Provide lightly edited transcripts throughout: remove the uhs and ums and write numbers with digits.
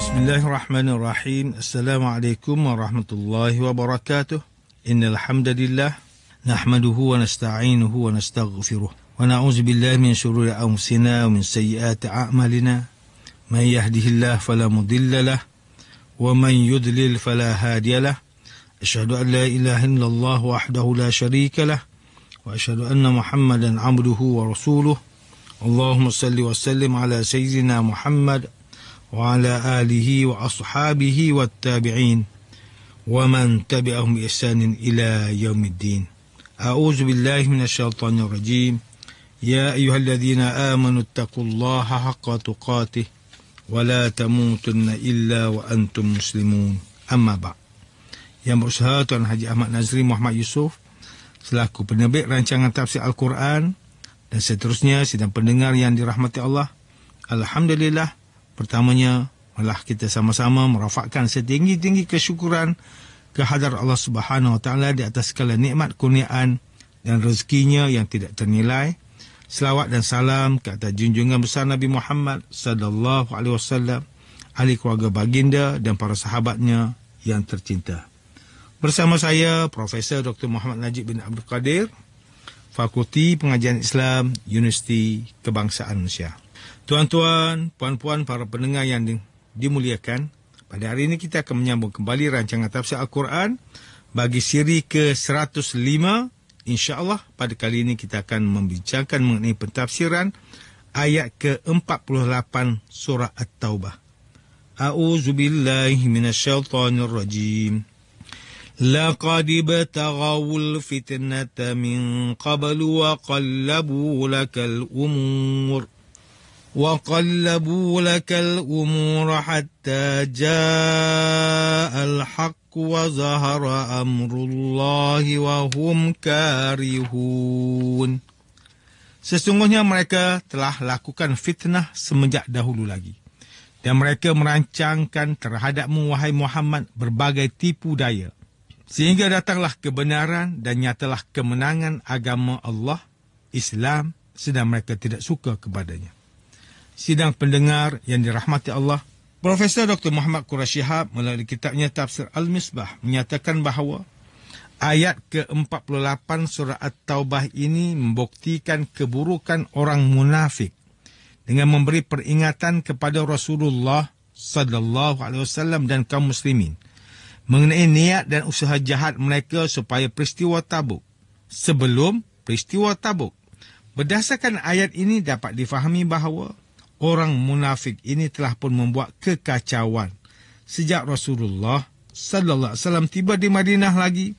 Bismillahirrahmanirrahim. Assalamualaikum warahmatullahi wabarakatuh. Innal hamdalillah nahmaduhu wa nasta'inuhu wa nastaghfiruh. Wa na'udzu billahi min shururi anfusina wa min sayyiati a'malina. Man yahdihillahu fala mudilla lahu wa man yudlil fala hadiya lahu. Asyhadu an la ilaha illallah wahdahu la syarika lahu wa asyhadu anna Muhammadan 'abduhu wa rasuluh. Allahumma salli wa sallim ala sayyidina Muhammad wa ala alihi wa ashabihi wa tabi'in wa man tabi'ahum bi ihsanin ila yaumiddin. A'udzu billahi minasyaitonir rajim. Ya ayyuhalladzina amanu taqullaha haqqa tuqatih wa la tamutunna illa wa antum muslimun. Amma ba'. Yang berusaha Tuan Haji Ahmad Nazri Muhammad Yusof selaku penerbit rancangan tafsir Al-Quran dan seterusnya sidang pendengar yang dirahmati Allah. Alhamdulillah, pertamanya malah kita sama-sama merafakkan setinggi-tinggi kesyukuran kehadrat Allah Subhanahu Wa Taala di atas segala nikmat kurniaan dan rezekinya yang tidak ternilai. Selawat dan salam ke atas junjungan besar Nabi Muhammad sallallahu alaihi wasallam, ahli keluarga baginda dan para sahabatnya yang tercinta. Bersama saya Profesor Dr. Muhammad Najib bin Abdul Qadir, Fakulti Pengajian Islam, Universiti Kebangsaan Malaysia. Tuan-tuan, puan-puan, para pendengar yang dimuliakan, pada hari ini kita akan menyambung kembali rancangan tafsir Al-Quran bagi siri ke-105. InsyaAllah pada kali ini kita akan membincangkan mengenai pentafsiran ayat ke-48 surah At-Taubah. A'udzu billahi minasyaitonir rajim. لقد ابتغوا الفتنة من قبل وقلبوا لك الأمور حتى جاء الحق وظهر أمر الله وهم كارهون. Sesungguhnya mereka telah lakukan fitnah semenjak dahulu lagi. Dan mereka merancangkan terhadapmu, wahai Muhammad, berbagai tipu daya. Sehingga datanglah kebenaran dan nyatalah kemenangan agama Allah, Islam, sedang mereka tidak suka kepadanya. Sidang pendengar yang dirahmati Allah, Profesor Dr. Muhammad Quraisy Shihab melalui kitabnya Tafsir Al-Misbah menyatakan bahawa ayat ke-48 surah At-Taubah ini membuktikan keburukan orang munafik dengan memberi peringatan kepada Rasulullah sallallahu alaihi wasallam dan kaum muslimin mengenai niat dan usaha jahat mereka supaya peristiwa Tabuk. Sebelum peristiwa Tabuk, berdasarkan ayat ini dapat difahami bahawa orang munafik ini telah pun membuat kekacauan sejak Rasulullah sallallahu alaihi wasallam tiba di Madinah lagi,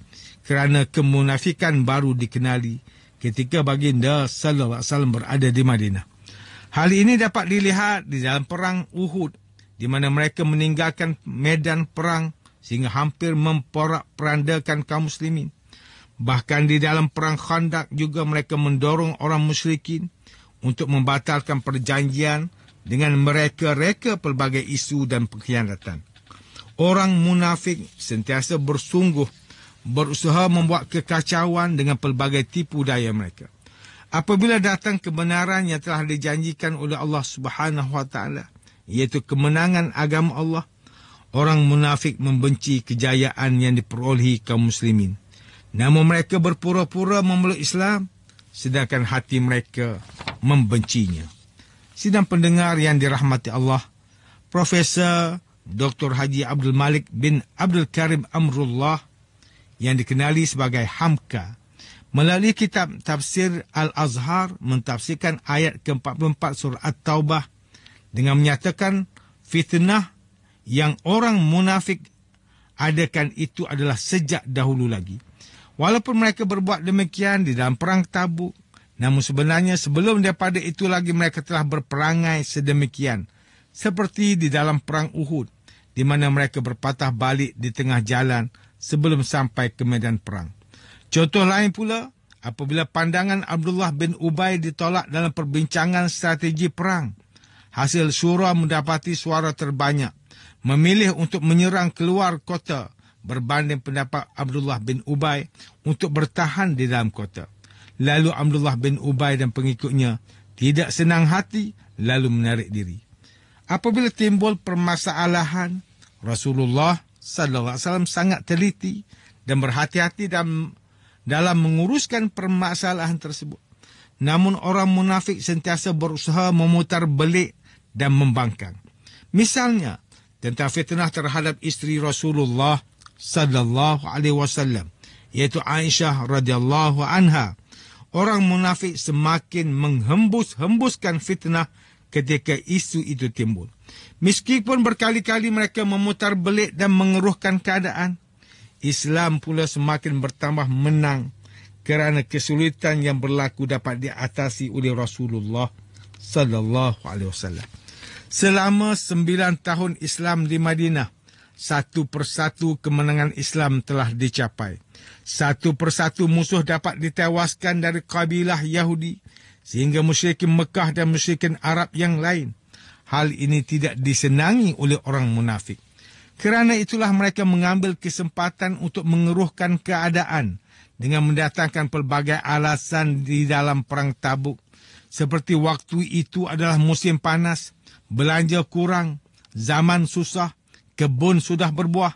kerana kemunafikan baru dikenali ketika baginda sallallahu alaihi wasallam berada di Madinah. Hal ini dapat dilihat di dalam perang Uhud, di mana mereka meninggalkan medan perang sehingga hampir memporak-perandakan kaum muslimin. Bahkan di dalam perang Khandaq juga mereka mendorong orang musyrikin untuk membatalkan perjanjian dengan mereka-reka pelbagai isu dan pengkhianatan. Orang munafik sentiasa berusaha membuat kekacauan dengan pelbagai tipu daya mereka. Apabila datang kebenaran yang telah dijanjikan oleh Allah Subhanahu Wa Taala, iaitu kemenangan agama Allah, orang munafik membenci kejayaan yang diperolehi kaum muslimin. Namun mereka berpura-pura memeluk Islam, sedangkan hati mereka membencinya. Sidang pendengar yang dirahmati Allah, Profesor Dr. Haji Abdul Malik bin Abdul Karim Amrullah yang dikenali sebagai Hamka, melalui kitab Tafsir Al-Azhar mentafsirkan ayat ke-44 surah At-Taubah dengan menyatakan fitnah yang orang munafik adakan itu adalah sejak dahulu lagi. Walaupun mereka berbuat demikian di dalam perang Tabuk, namun sebenarnya sebelum daripada itu lagi mereka telah berperangai sedemikian, seperti di dalam perang Uhud, di mana mereka berpatah balik di tengah jalan sebelum sampai ke medan perang. Contoh lain pula, apabila pandangan Abdullah bin Ubay ditolak dalam perbincangan strategi perang, hasil syura mendapati suara terbanyak, memilih untuk menyerang keluar kota berbanding pendapat Abdullah bin Ubay untuk bertahan di dalam kota. Lalu Abdullah bin Ubay dan pengikutnya tidak senang hati lalu menarik diri. Apabila timbul permasalahan, Rasulullah sallallahu alaihi wasallam sangat teliti dan berhati-hati dalam menguruskan permasalahan tersebut. Namun orang munafik sentiasa berusaha memutar belik dan membangkang. Misalnya, tentang fitnah terhadap isteri Rasulullah sallallahu alaihi wasallam, iaitu Aisyah radhiyallahu anha. Orang munafik semakin menghembus-hembuskan fitnah ketika isu itu timbul. Meskipun berkali-kali mereka memutar belik dan mengeruhkan keadaan, Islam pula semakin bertambah menang kerana kesulitan yang berlaku dapat diatasi oleh Rasulullah sallallahu alaihi wasallam. Selama 9 tahun Islam di Madinah, satu persatu kemenangan Islam telah dicapai. Satu persatu musuh dapat ditewaskan dari kabilah Yahudi sehingga musyrikin Mekah dan musyrikin Arab yang lain. Hal ini tidak disenangi oleh orang munafik. Kerana itulah mereka mengambil kesempatan untuk mengeruhkan keadaan dengan mendatangkan pelbagai alasan di dalam perang Tabuk. Seperti waktu itu adalah musim panas, belanja kurang, zaman susah, kebun sudah berbuah.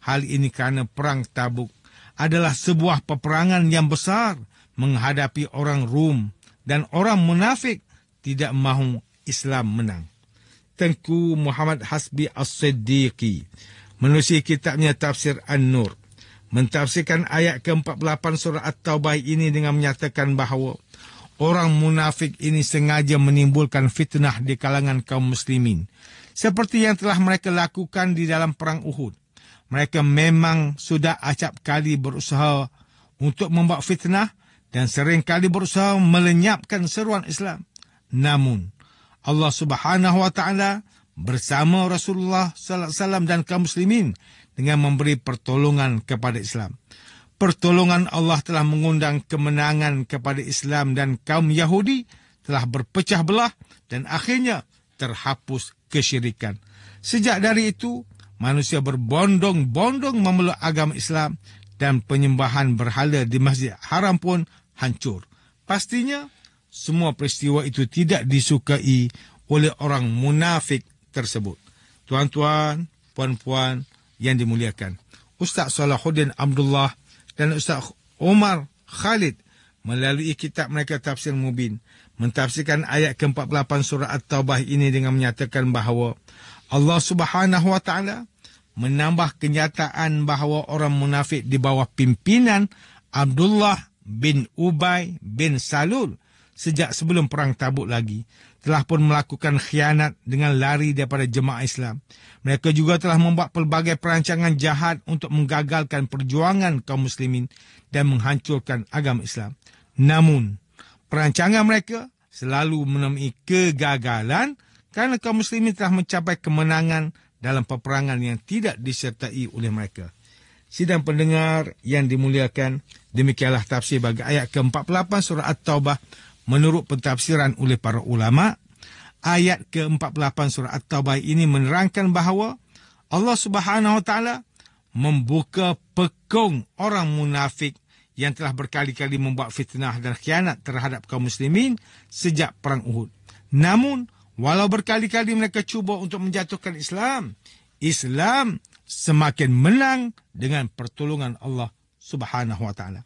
Hal ini kerana perang Tabuk adalah sebuah peperangan yang besar menghadapi orang Rom dan orang munafik tidak mahu Islam menang. Tengku Muhammad Hasbi As-Siddiqi menulis kitabnya Tafsir An-Nur mentafsirkan ayat ke-48 surah At-Taubah ini dengan menyatakan bahawa orang munafik ini sengaja menimbulkan fitnah di kalangan kaum muslimin seperti yang telah mereka lakukan di dalam perang Uhud. Mereka memang sudah acap kali berusaha untuk membuat fitnah dan sering kali berusaha melenyapkan seruan Islam. Namun Allah Subhanahu wa taala bersama Rasulullah sallallahu alaihi wasallam dan kaum muslimin dengan memberi pertolongan kepada Islam. Pertolongan Allah telah mengundang kemenangan kepada Islam dan kaum Yahudi telah berpecah belah dan akhirnya terhapus kesyirikan. Sejak dari itu, manusia berbondong-bondong memeluk agama Islam dan penyembahan berhala di Masjid Haram pun hancur. Pastinya, semua peristiwa itu tidak disukai oleh orang munafik tersebut. Tuan-tuan, puan-puan yang dimuliakan, Ustaz Salahuddin Abdullah dan Ustaz Omar Khalid melalui kitab mereka Tafsir Mubin mentafsirkan ayat ke-48 surah At-Taubah ini dengan menyatakan bahawa Allah Subhanahu wa taala menambah kenyataan bahawa orang munafik di bawah pimpinan Abdullah bin Ubay bin Salul sejak sebelum perang Tabuk lagi telah pun melakukan khianat dengan lari daripada jemaah Islam. Mereka juga telah membuat pelbagai perancangan jahat untuk menggagalkan perjuangan kaum muslimin dan menghancurkan agama Islam. Namun, perancangan mereka selalu menemui kegagalan kerana kaum muslimin telah mencapai kemenangan dalam peperangan yang tidak disertai oleh mereka. Sidang pendengar yang dimuliakan, demikianlah tafsir bagi ayat ke-48 surah At-Taubah menurut pentafsiran oleh para ulama. Ayat ke-48 surah At-Taubah ini menerangkan bahawa Allah Subhanahu wa taala membuka pekung orang munafik yang telah berkali-kali membuat fitnah dan khianat terhadap kaum muslimin sejak perang Uhud. Namun, walau berkali-kali mereka cuba untuk menjatuhkan Islam, Islam semakin menang dengan pertolongan Allah Subhanahu wa taala.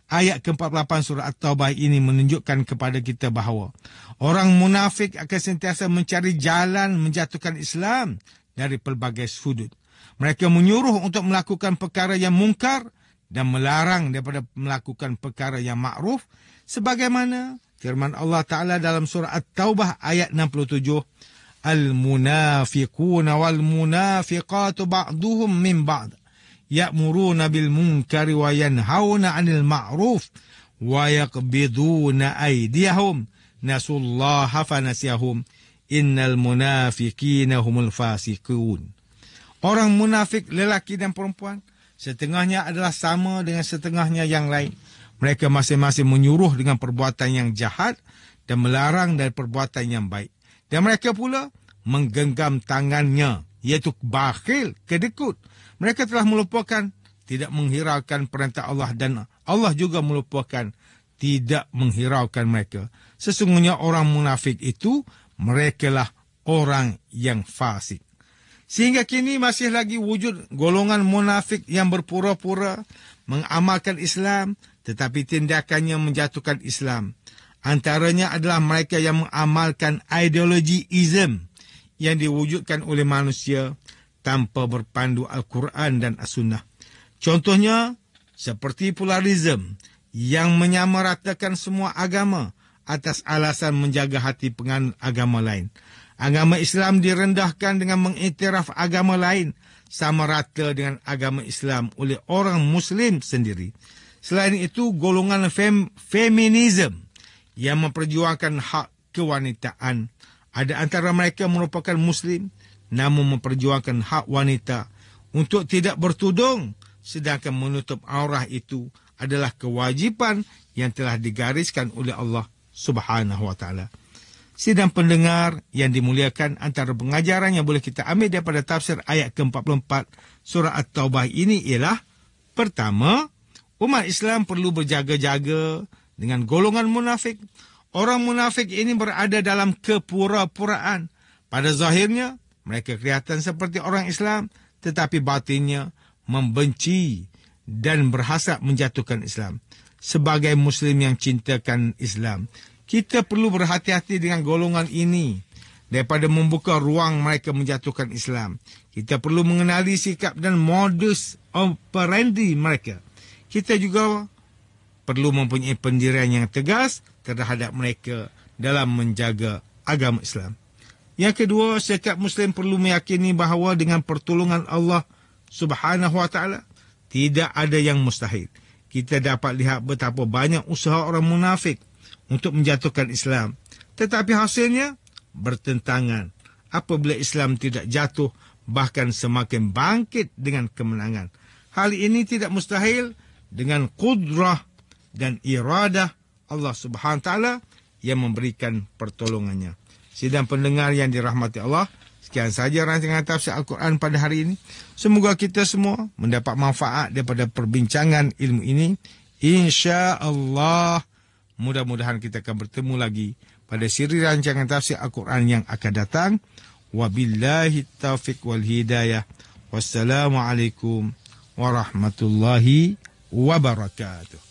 Ayat ke-48 surah At-Taubah ini menunjukkan kepada kita bahawa orang munafik akan sentiasa mencari jalan menjatuhkan Islam dari pelbagai sudut. Mereka menyuruh untuk melakukan perkara yang mungkar dan melarang daripada melakukan perkara yang ma'ruf sebagaimana firman Allah Ta'ala dalam surah At-Taubah ayat 67, Al-munafiquna wal-munafiqatu ba'duhum min ba'd ya'muruna bil munkari wa yanhauna 'anil ma'ruf wa yaqbiduna aydiyahum nasullaha fanasiyahum innal munafiqina humul fasiqun. Orang munafik lelaki dan perempuan setengahnya adalah sama dengan setengahnya yang lain. Mereka masing-masing menyuruh dengan perbuatan yang jahat dan melarang dari perbuatan yang baik. Dan mereka pula menggenggam tangannya, iaitu bakhil, kedekut. Mereka telah melupakan tidak menghiraukan perintah Allah dan Allah juga melupakan tidak menghiraukan mereka. Sesungguhnya orang munafik itu merekalah orang yang fasik. Sehingga kini masih lagi wujud golongan munafik yang berpura-pura mengamalkan Islam tetapi tindakannya menjatuhkan Islam. Antaranya adalah mereka yang mengamalkan ideologi Islam yang diwujudkan oleh manusia tanpa berpandu Al-Quran dan As-Sunnah. Contohnya seperti pluralism yang menyamaratakan semua agama atas alasan menjaga hati penganut agama lain. Agama Islam direndahkan dengan mengiktiraf agama lain sama rata dengan agama Islam oleh orang Muslim sendiri. Selain itu, golongan feminism yang memperjuangkan hak kewanitaan. Ada antara mereka merupakan Muslim namun memperjuangkan hak wanita untuk tidak bertudung, sedangkan menutup aurah itu adalah kewajipan yang telah digariskan oleh Allah Subhanahu wa taala. Sidang pendengar yang dimuliakan, antara pengajaran yang boleh kita ambil daripada tafsir ayat ke-44 surah At-Taubah ini ialah, pertama, umat Islam perlu berjaga-jaga dengan golongan munafik. Orang munafik ini berada dalam kepura-puraan. Pada zahirnya, mereka kelihatan seperti orang Islam, tetapi batinnya membenci dan berhasrat menjatuhkan Islam. Sebagai Muslim yang cintakan Islam, kita perlu berhati-hati dengan golongan ini daripada membuka ruang mereka menjatuhkan Islam. Kita perlu mengenali sikap dan modus operandi mereka. Kita juga perlu mempunyai pendirian yang tegas terhadap mereka dalam menjaga agama Islam. Yang kedua, setiap Muslim perlu meyakini bahawa dengan pertolongan Allah Subhanahu wa taala tidak ada yang mustahil. Kita dapat lihat betapa banyak usaha orang munafik untuk menjatuhkan Islam, tetapi hasilnya bertentangan. Apabila Islam tidak jatuh, bahkan semakin bangkit dengan kemenangan. Hal ini tidak mustahil dengan kudrah dan iradah Allah Subhanahu wa taala yang memberikan pertolongannya. Sidang pendengar yang dirahmati Allah, sekian saja rancangan tafsir Al-Quran pada hari ini. Semoga kita semua mendapat manfaat daripada perbincangan ilmu ini. InsyaAllah, mudah-mudahan kita akan bertemu lagi pada siri rancangan tafsir Al-Quran yang akan datang. Wabillahi taufiq wal hidayah. Wassalamualaikum warahmatullahi wabarakatuh.